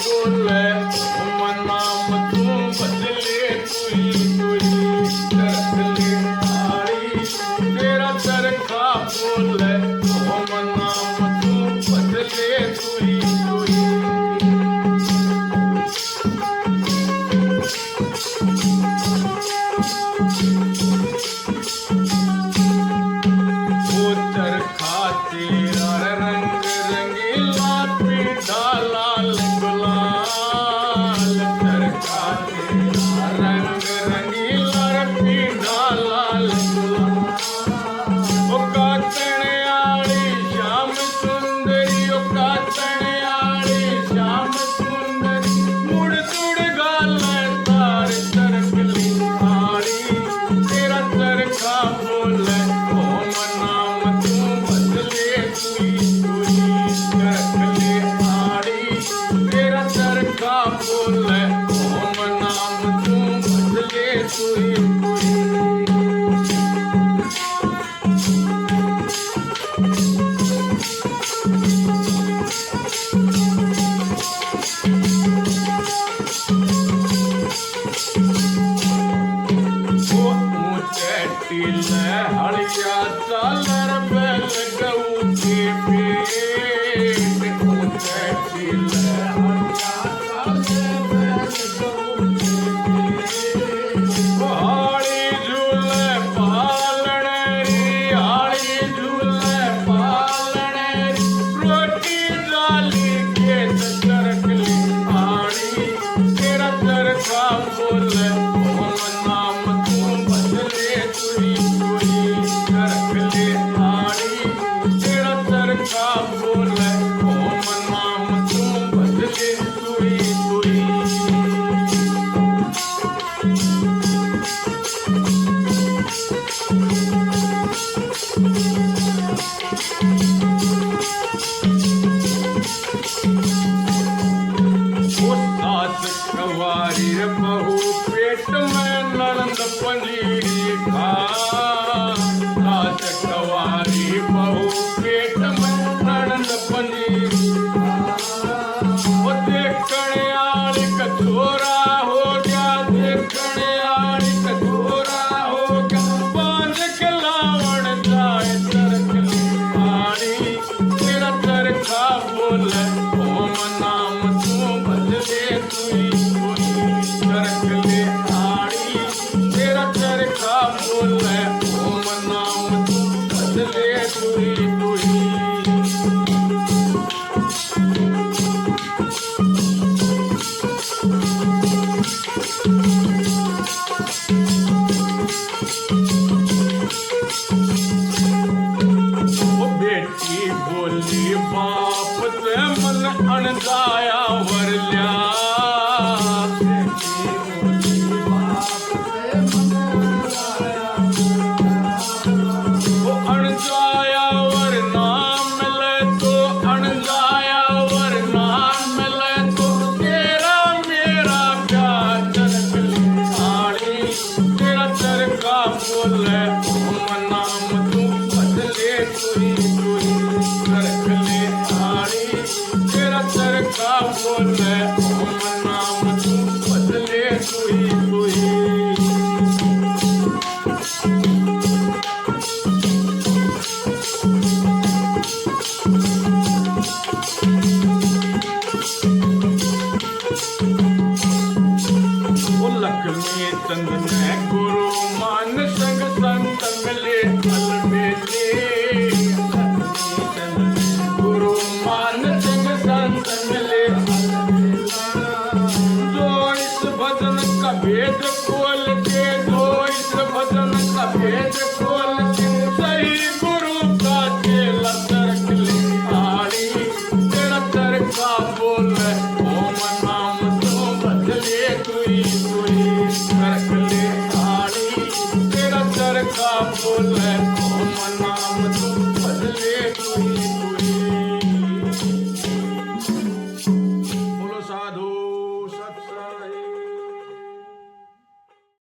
बोले ओम नाम तू बदले तुई चरखले आड़ी तेरा चरखा बोले ओम नाम तू बदले तुई चरखा तेरा रंग रंगीला पीढ़ा लाल गुलाल चरखा तेरा रंग रंगीला पीढ़ा लाल गुलाल ओ कातने आड़ी श्याम सुंदरी ओ कातने आड़ी श्याम सुंदरी मुड़ जुड़ गाल तार चरखली आड़ी तेरा चरखा बोले ओम नाम तू बदले तुई चरखले आड़ी तेरा चरखा बोले ओम नाम तू बदले तुई हड़िया चालर बैल गऊ के पेट ऊंचे टीले हड़िया चालर बैल गऊ के पेट हाड़ी झूले पालने री हाड़ी झूले पालने रोटी डाली के चरखली हाड़ी तेरा चरखा बोले ओम नाम तू बदले तुई चरखले आड़ी तेरा चरखा बोले ओम नाम तू बदले तुई सास कवारी बहू पेट में नंद पंजीरी